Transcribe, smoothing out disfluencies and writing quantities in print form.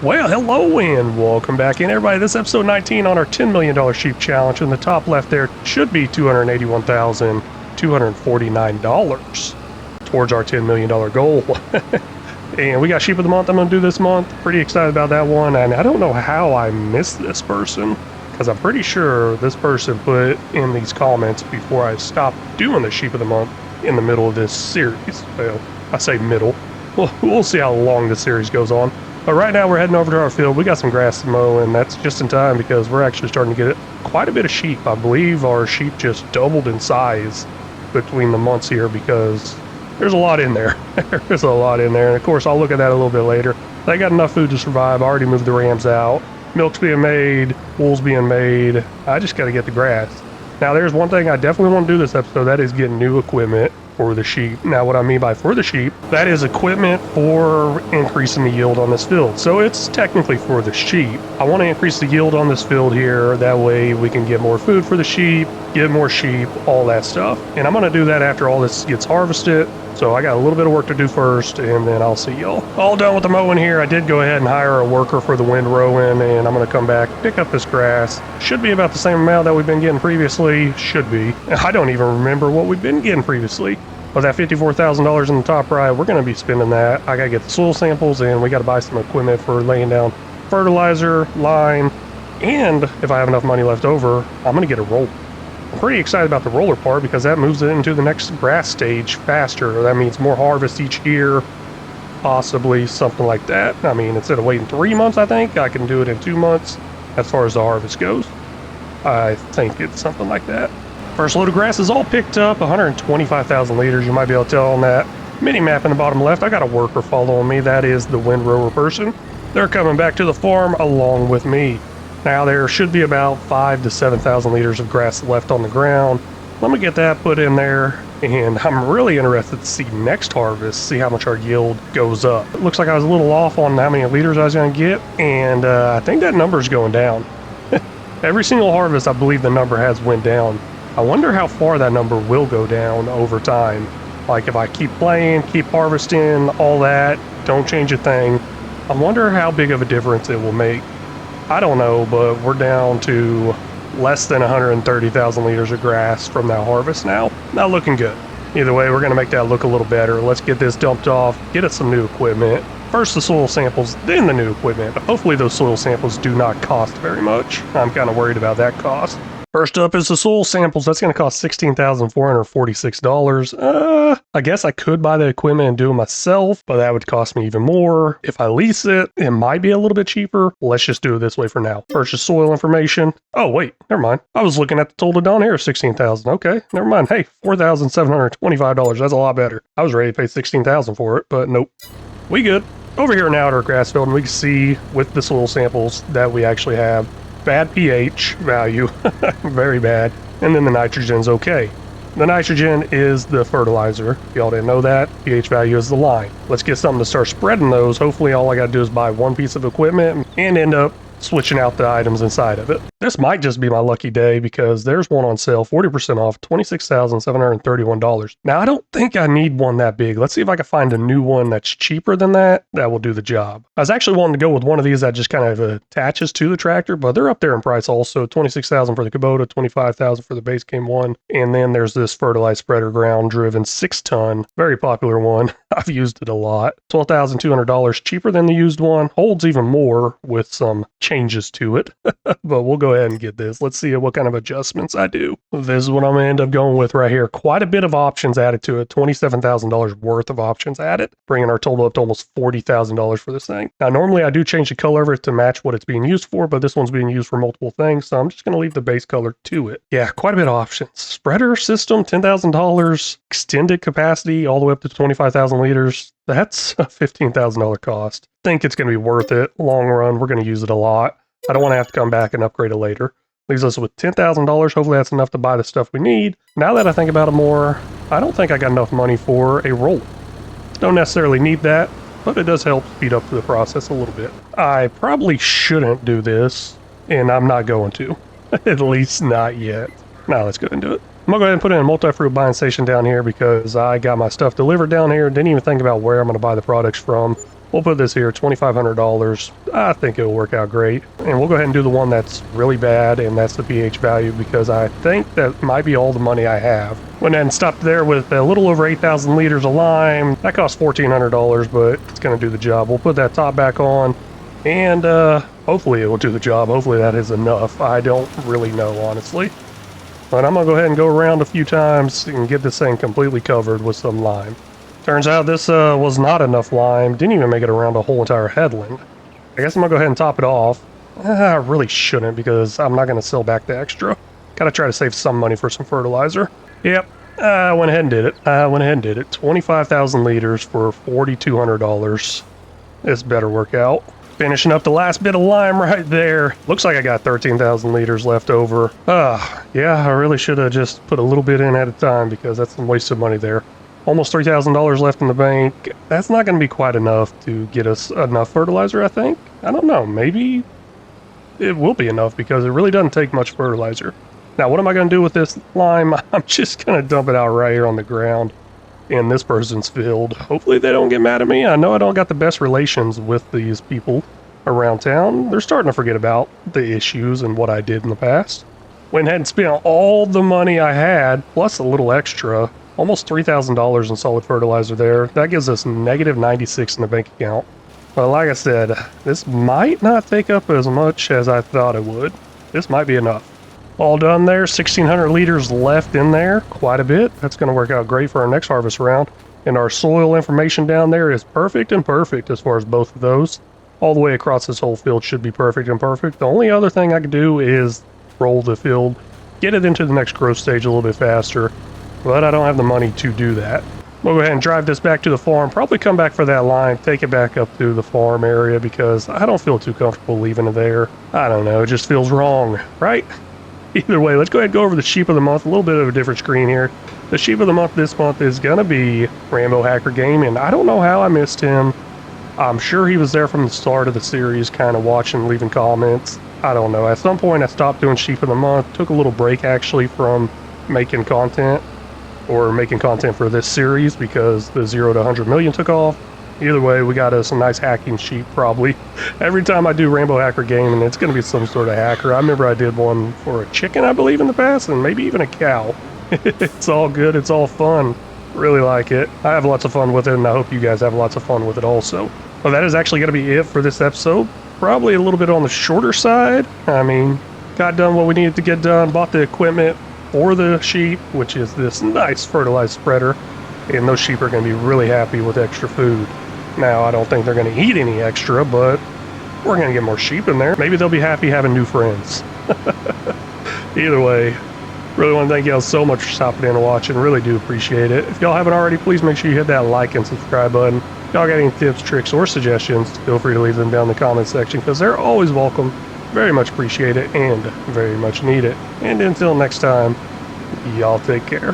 Well, hello and welcome back in, everybody. This is episode 19 on our $10 million sheep challenge. In the top left there should be $281,249 towards our $10 million goal. And we got sheep of the month I'm going to do this month. Pretty excited about that one. And I don't know how I missed this person, because I'm pretty sure this person put in these comments before I stopped doing the sheep of the month in the middle of this series. Well, I say middle. We'll see how long the series goes on. But right now we're heading over to our field. We got some grass to mow, and that's just in time because we're actually starting to get quite a bit of sheep. I believe our sheep just doubled in size between the months here because there's a lot in there. There's a lot in there, and of course I'll look at that a little bit later. They got enough food to survive. I already moved the rams out. Milk's being made, wool's being made. I just got to get the grass. Now there's one thing I definitely want to do this episode, that is get new equipment for the sheep. Now what I mean by for the sheep, that is equipment for increasing the yield on this field. So it's technically for the sheep. I want to increase the yield on this field here, that way we can get more food for the sheep, get more sheep, all that stuff. And I'm going to do that after all this gets harvested. So I got a little bit of work to do first, and then I'll see y'all. All done with the mowing here. I did go ahead and hire a worker for the windrowing, and I'm going to come back, pick up this grass. Should be about the same amount that we've been getting previously. Should be. I don't even remember what we've been getting previously. But that $54,000 in the top right, we're going to be spending that. I got to get the soil samples, and we got to buy some equipment for laying down fertilizer, lime, and if I have enough money left over, I'm going to get a roller. I'm pretty excited about the roller part because that moves it into the next grass stage faster. That means more harvest each year, possibly something like that. I mean, instead of waiting 3 months, I think I can do it in 2 months as far as the harvest goes. I think it's something like that. First load of grass is all picked up, 125,000 liters. You might be able to tell on that mini map in the bottom left. I got a worker following me. That is the windrower person. They're coming back to the farm along with me. Now there should be about 5,000 to 7,000 liters of grass left on the ground. Let me get that put in there, and I'm really interested to see next harvest, see how much our yield goes up. It looks like I was a little off on how many liters I was going to get, and I think that number's going down. Every single harvest, I believe the number has went down. I wonder how far that number will go down over time. Like if I keep playing, keep harvesting, all that, don't change a thing. I wonder how big of a difference it will make. I don't know, but we're down to less than 130,000 liters of grass from that harvest now. Not looking good. Either way, we're going to make that look a little better. Let's get this dumped off, get us some new equipment. First the soil samples, then the new equipment. But hopefully those soil samples do not cost very much. I'm kind of worried about that cost. First up is the soil samples. That's going to cost $16,446. I guess I could buy the equipment and do it myself, but that would cost me even more. If I lease it, it might be a little bit cheaper. Let's just do it this way for now. Purchase soil information. Oh, wait, never mind. I was looking at the total down here, $16,000. Okay, never mind. Hey, $4,725. That's a lot better. I was ready to pay $16,000 for it, but nope. We good. Over here now at our grass field, and we can see with the soil samples that we actually have bad pH value, very bad, and then the nitrogen's okay. The nitrogen is the fertilizer. If y'all didn't know that, pH value is the lime. Let's get something to start spreading those. Hopefully all I gotta do is buy one piece of equipment and end up switching out the items inside of it. This might just be my lucky day because there's one on sale, 40% off, $26,731. Now, I don't think I need one that big. Let's see if I can find a new one that's cheaper than that. That will do the job. I was actually wanting to go with one of these that just kind of attaches to the tractor, but they're up there in price also. $26,000 for the Kubota, $25,000 for the base game one. And then there's this fertilized spreader ground driven 6-ton, very popular one. I've used it a lot. $12,200 cheaper than the used one. Holds even more with some changes to it, but we'll go ahead and get this. Let's see what kind of adjustments I do. This is what I'm gonna end up going with right here. Quite a bit of options added to it. $27,000 worth of options added, bringing our total up to almost $40,000 for this thing. Now, normally I do change the color of it to match what it's being used for, but this one's being used for multiple things, so I'm just gonna leave the base color to it. Yeah, quite a bit of options. Spreader system, $10,000. Extended capacity all the way up to 25,000 liters. That's a $15,000 cost. Think it's going to be worth it. Long run, we're going to use it a lot. I don't want to have to come back and upgrade it later. Leaves us with $10,000. Hopefully that's enough to buy the stuff we need. Now that I think about it more, I don't think I got enough money for a roller. Don't necessarily need that, but it does help speed up the process a little bit. I probably shouldn't do this, and I'm not going to. At least not yet. Now let's go ahead and do it. I'm going to go ahead and put in a multi-fruit buying station down here because I got my stuff delivered down here. Didn't even think about where I'm going to buy the products from. We'll put this here, $2,500. I think it'll work out great. And we'll go ahead and do the one that's really bad, and that's the pH value, because I think that might be all the money I have. Went ahead and stopped there with a little over 8,000 liters of lime. That costs $1,400, but it's going to do the job. We'll put that top back on, and hopefully it will do the job. Hopefully that is enough. I don't really know, honestly. But I'm going to go ahead and go around a few times and get this thing completely covered with some lime. Turns out this was not enough lime. Didn't even make it around a whole entire headland. I guess I'm going to go ahead and top it off. I really shouldn't, because I'm not going to sell back the extra. Gotta try to save some money for some fertilizer. Yep, I went ahead and did it. 25,000 liters for $4,200. This better work out. Finishing up the last bit of lime right there. Looks like I got 13,000 liters left over. Yeah, I really should have just put a little bit in at a time, because that's some wasted money there. Almost $3,000 left in the bank. That's not going to be quite enough to get us enough fertilizer, I think. I don't know, maybe it will be enough, because it really doesn't take much fertilizer. Now, what am I going to do with this lime? I'm just going to dump it out right here on the ground in this person's field. Hopefully they don't get mad at me. I know I don't got the best relations with these people around town. They're starting to forget about the issues and what I did in the past. Went ahead and spent all the money I had, plus a little extra. Almost $3,000 in solid fertilizer there. That gives us negative 96 in the bank account. But like I said, this might not take up as much as I thought it would. This might be enough. All done there, 1,600 liters left in there, quite a bit. That's going to work out great for our next harvest round. And our soil information down there is perfect and perfect as far as both of those. All the way across this whole field should be perfect and perfect. The only other thing I could do is roll the field, get it into the next growth stage a little bit faster. But I don't have the money to do that. We'll go ahead and drive this back to the farm, probably come back for that line, take it back up to the farm area, because I don't feel too comfortable leaving it there. I don't know, it just feels wrong, right? Either way, let's go ahead and go over the sheep of the month, a little bit of a different screen here. The sheep of the month this month is going to be Rambo Hacker Game, and I don't know how I missed him. I'm sure he was there from the start of the series, kind of watching, leaving comments. I don't know, at some point I stopped doing sheep of the month, took a little break actually from making content. Or making content for this series, because the 0 to 100 million took off. Either way, we got us a nice hacking sheep, probably. Every time I do Rainbow Hacker Game, and it's going to be some sort of hacker. I remember I did one for a chicken, I believe, in the past, and maybe even a cow. It's all good, it's all fun. Really like it. I have lots of fun with it, and I hope you guys have lots of fun with it also. Well, that is actually going to be it for this episode. Probably a little bit on the shorter side. I mean, got done what we needed to get done, bought the equipment for the sheep, which is this nice fertilized spreader, and those sheep are going to be really happy with extra food. Now, I don't think they're going to eat any extra, but we're going to get more sheep in there. Maybe they'll be happy having new friends. Either way, really want to thank y'all so much for stopping in and watching. Really do appreciate it. If y'all haven't already, please make sure you hit that like and subscribe button. If y'all got any tips, tricks, or suggestions, feel free to leave them down in the comment section, because they're always welcome. Very much appreciate it and very much need it. And until next time, y'all take care.